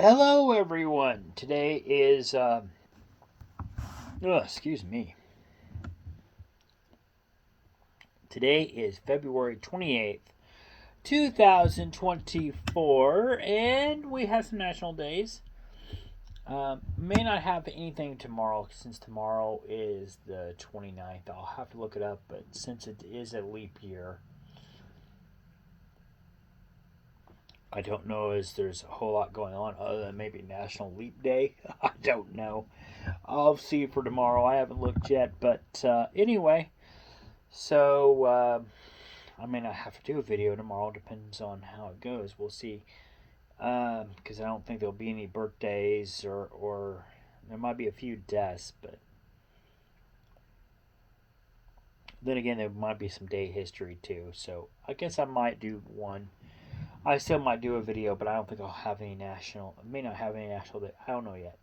Hello, everyone. Today is, excuse me. Today is February 28th, 2024, and we have some national days. May not have anything tomorrow since tomorrow is the 29th. I'll have to look it up, but since it is a leap year, I don't know as there's a whole lot going on other than maybe National Leap Day. I don't know. I'll see for tomorrow. I haven't looked yet, but anyway. So I may not have to do a video tomorrow. Depends on how it goes. We'll see. Because I don't think there'll be any birthdays or there might be a few deaths, but then again there might be some day history too. So I guess I might do one. I still might do a video, but I don't think I'll have any national. I may not have any national. I don't know yet.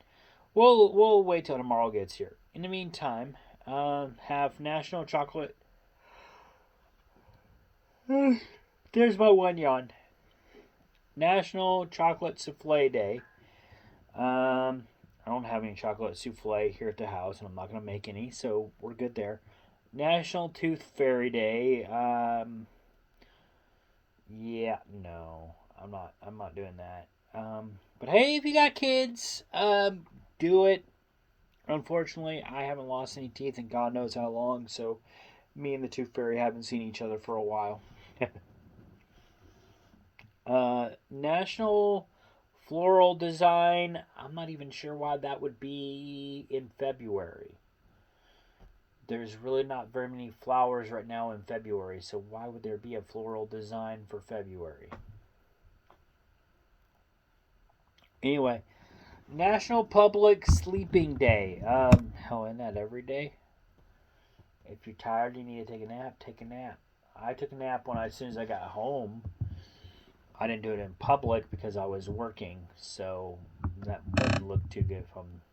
We'll wait till tomorrow gets here. In the meantime, have National Chocolate. There's my one yawn. National Chocolate Souffle Day. I don't have any chocolate souffle here at the house, and I'm not going to make any, so we're good there. National Tooth Fairy Day. Yeah, no, I'm not. I'm not doing that. But hey, if you got kids, do it. Unfortunately, I haven't lost any teeth in God knows how long, so me and the Tooth Fairy haven't seen each other for a while. National Floral Design. I'm not even sure why that would be in February. There's really not very many flowers right now in February, so why would there be a floral design for February? Anyway, National Public Sleeping Day. Hell, isn't that every day? If you're tired, you need to take a nap. Take a nap. I took a nap as soon as I got home. I didn't do it in public because I was working, so that wouldn't look too good from.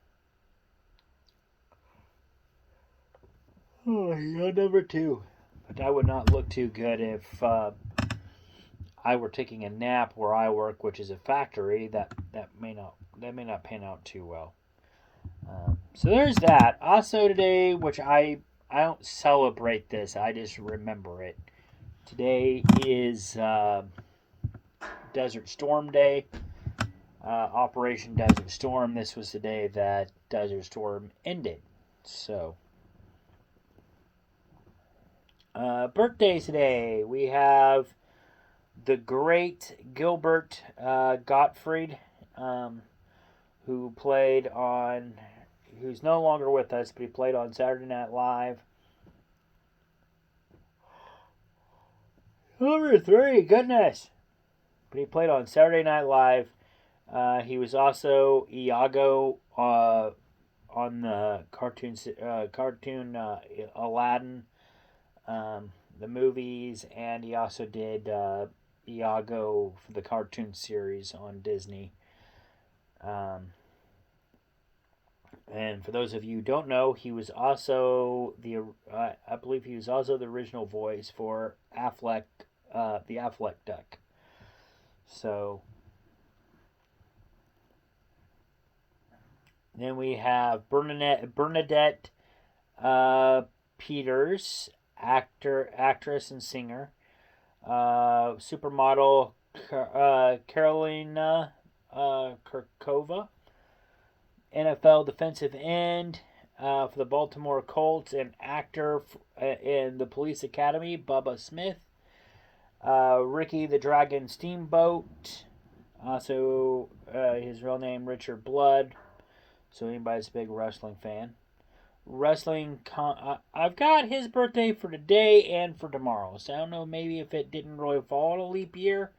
Oh, yeah, number two. But that would not look too good if I were taking a nap where I work, which is a factory. That may not pan out too well. So there's that. Also today, which I don't celebrate this. I just remember it. Today is Desert Storm Day. Operation Desert Storm. This was the day that Desert Storm ended. So, birthdays today. We have the great Gilbert Gottfried, who played on, who's no longer with us, but he played on Saturday Night Live. Number three, goodness. But he played on Saturday Night Live. He was also Iago on the cartoon Aladdin, the movies, and he also did Iago for the cartoon series on Disney. And for those of you who don't know, he was also I believe he was also the original voice for Affleck, the Affleck Duck. So then we have Bernadette Peters, actress, and singer. Supermodel Carolina Kirkova, NFL defensive end for the Baltimore Colts, and actor in the Police Academy, Bubba Smith. Ricky the Dragon Steamboat, also his real name Richard Blood. So anybody's a big wrestling fan. I've got his birthday for today and for tomorrow. So I don't know, maybe if it didn't really fall in a leap year.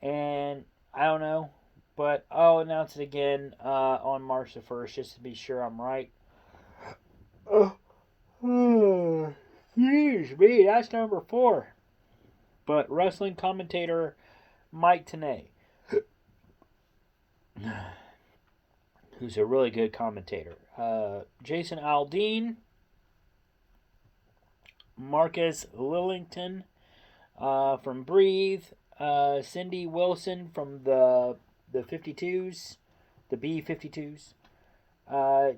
And I don't know. But I'll announce it again on March the 1st just to be sure I'm right. Excuse me, that's number 4. But wrestling commentator Mike Tenay, who's a really good commentator. Jason Aldean, Marcus Lillington from Breathe, Cindy Wilson from the the 52s, the B-52s.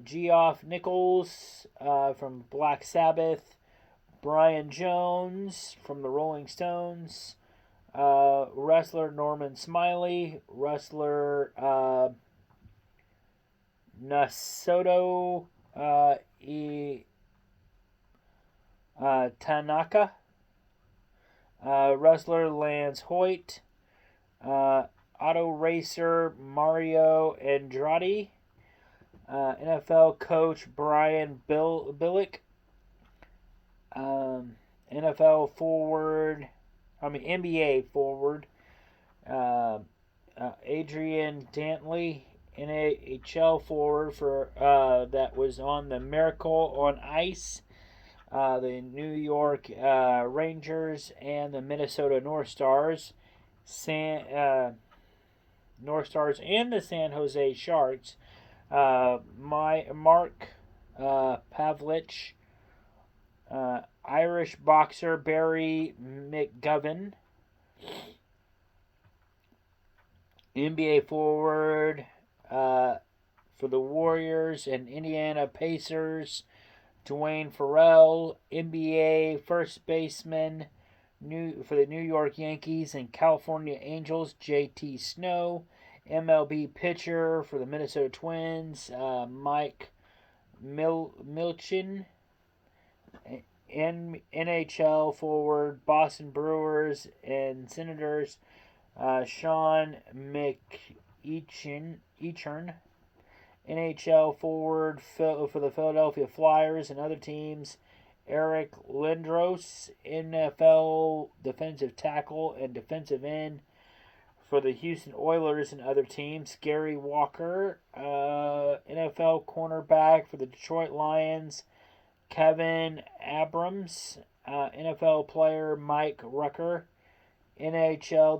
Geoff Nichols from Black Sabbath. Brian Jones from the Rolling Stones. Wrestler Norman Smiley. Wrestler Nasoto Tanaka. Wrestler Lance Hoyt. Auto racer Mario Andrade. NFL coach Brian Billick. NBA forward Adrian Dantley, NHL forward for that was on the Miracle on Ice, the New York Rangers and the Minnesota North Stars, North Stars and the San Jose Sharks. Mark Pavlich, Irish boxer Barry McGovern, NBA forward for the Warriors and Indiana Pacers, Dwayne Farrell, NBA first baseman for the New York Yankees and California Angels, JT Snow, MLB pitcher for the Minnesota Twins, Mike Milchin, NHL forward, Boston Brewers and Senators, Sean McEachern, NHL forward for the Philadelphia Flyers and other teams, Eric Lindros, NFL defensive tackle and defensive end for the Houston Oilers and other teams, Gary Walker, NFL cornerback for the Detroit Lions, Kevin Abrams, NFL player Mike Rucker, NHL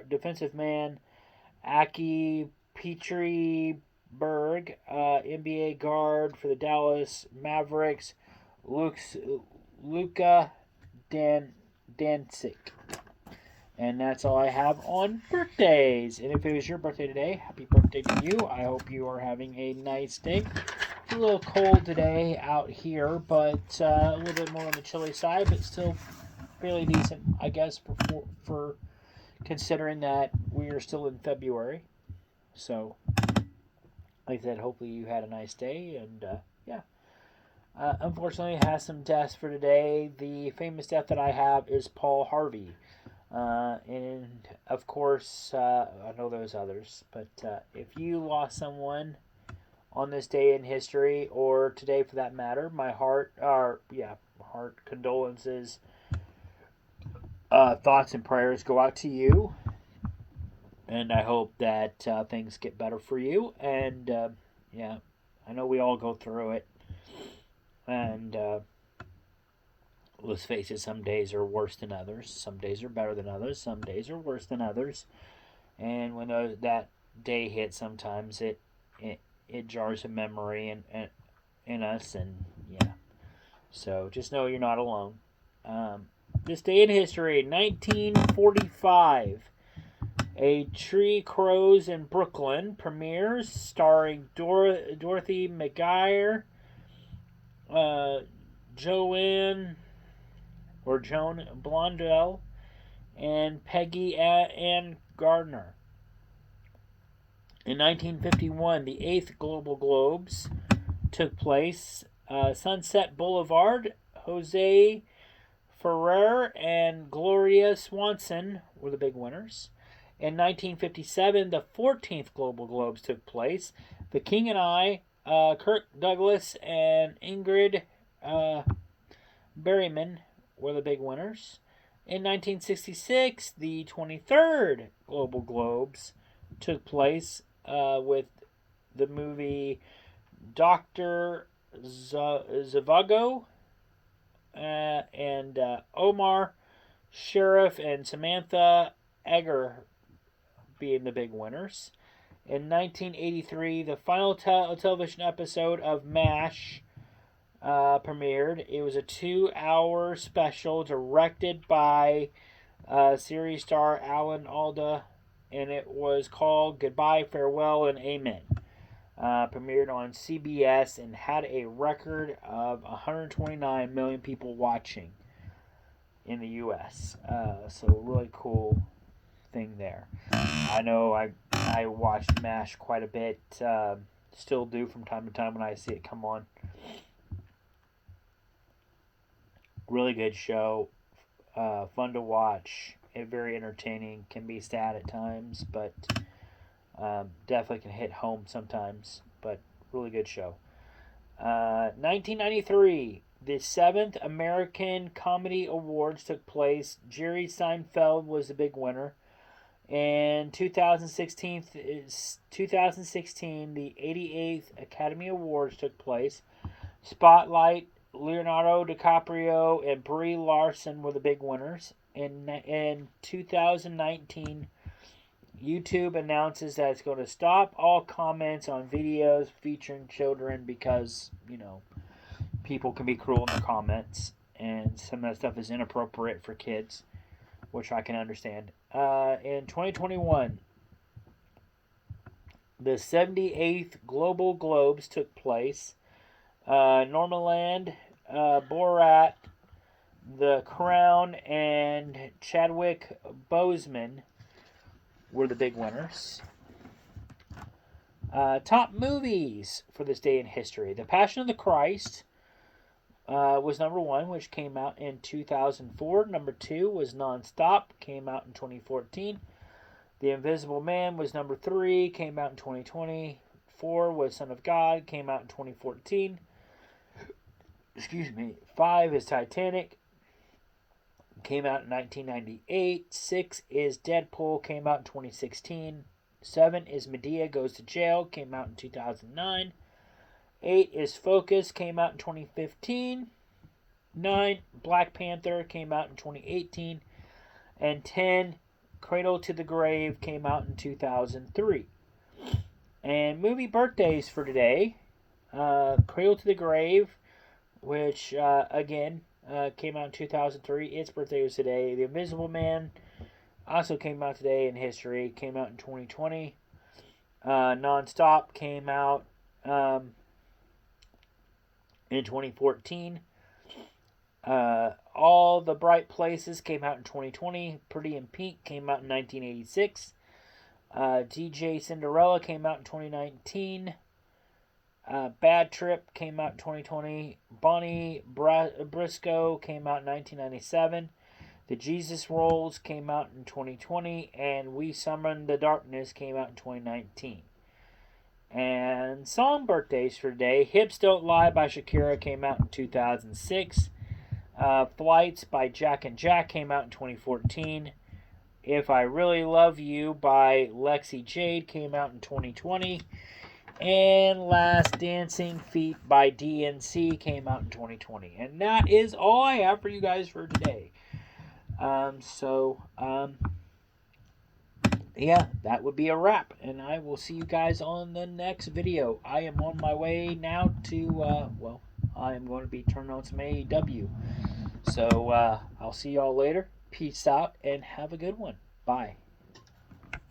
defensive man Aki Petriberg, NBA guard for the Dallas Mavericks Luka Dancic. And that's all I have on birthdays. And if it was your birthday today, happy birthday to you. I hope you are having a nice day. It's a little cold today out here, but a little bit more on the chilly side, but still fairly decent, I guess, for considering that we are still in February. So, like I said, hopefully you had a nice day, and yeah. Unfortunately, I have some deaths for today. The famous death that I have is Paul Harvey. And of course, I know there's others, but if you lost someone on this day in history, or today for that matter, my heart condolences, thoughts and prayers go out to you, and I hope that things get better for you. And yeah, I know we all go through it, and let's face it, some days are worse than others. Some days are better than others. Some days are worse than others. And when that day hits, sometimes it jars a memory in us. And yeah, so just know you're not alone. This day in history, 1945. A Tree Crows in Brooklyn premieres, starring Dorothy McGuire, Joan Blondell, and Peggy Ann Gardner. In 1951, the 8th Global Globes took place. Sunset Boulevard, Jose Ferrer and Gloria Swanson were the big winners. In 1957, the 14th Global Globes took place. The King and I, Kirk Douglas and Ingrid Berryman were the big winners. In 1966, the 23rd Global Globes took place with the movie Dr. Zhivago and Omar Sharif and Samantha Egger being the big winners. In 1983, the final television episode of MASH premiered. It was a 2-hour special directed by series star Alan Alda and it was called Goodbye, Farewell, and Amen. Premiered on CBS and had a record of 129 million people watching in the U.S. So really cool thing there. I know I watched MASH quite a bit. Still do from time to time when I see it come on. Really good show. Fun to watch. Very entertaining. Can be sad at times, but definitely can hit home sometimes. But really good show. 1993, the 7th American Comedy Awards took place. Jerry Seinfeld was the big winner. And 2016, the 88th Academy Awards took place. Spotlight, Leonardo DiCaprio, and Brie Larson were the big winners. In 2019, YouTube announces that it's going to stop all comments on videos featuring children because, people can be cruel in their comments, and some of that stuff is inappropriate for kids, which I can understand. In 2021, the 78th Global Globes took place. Nomadland, Borat, The Crown, and Chadwick Boseman were the big winners. Top movies for this day in history. The Passion of the Christ was number 1, which came out in 2004. Number 2 was Nonstop, came out in 2014. The Invisible Man was number 3, came out in 2020. 4 was Son of God, came out in 2014. 5 is Titanic, came out in 1998. 6 is Deadpool, came out in 2016. 7 is Medea Goes to Jail, came out in 2009. 8 is Focus, came out in 2015. 9, Black Panther, came out in 2018. And 10, Cradle to the Grave, came out in 2003. And movie birthdays for today. Cradle to the Grave, which, again, came out in 2003. Its birthday was today. The Invisible Man also came out today in history. Came out in 2020. Nonstop came out in 2014. All the Bright Places came out in 2020. Pretty in Pink came out in 1986. DJ Cinderella came out in 2019. Bad Trip came out in 2020. Bonnie Briscoe came out in 1997. The Jesus Rolls came out in 2020. And We Summoned the Darkness came out in 2019. And song birthdays for today. Hips Don't Lie by Shakira came out in 2006. Flights by Jack and Jack came out in 2014. If I Really Love You by Lexi Jade came out in 2020. And Last Dancing Feet by DNC came out in 2020. And that is all I have for you guys for today. Yeah, that would be a wrap. And I will see you guys on the next video. I am on my way now to, I am going to be turning on some AEW. So, I'll see y'all later. Peace out and have a good one. Bye.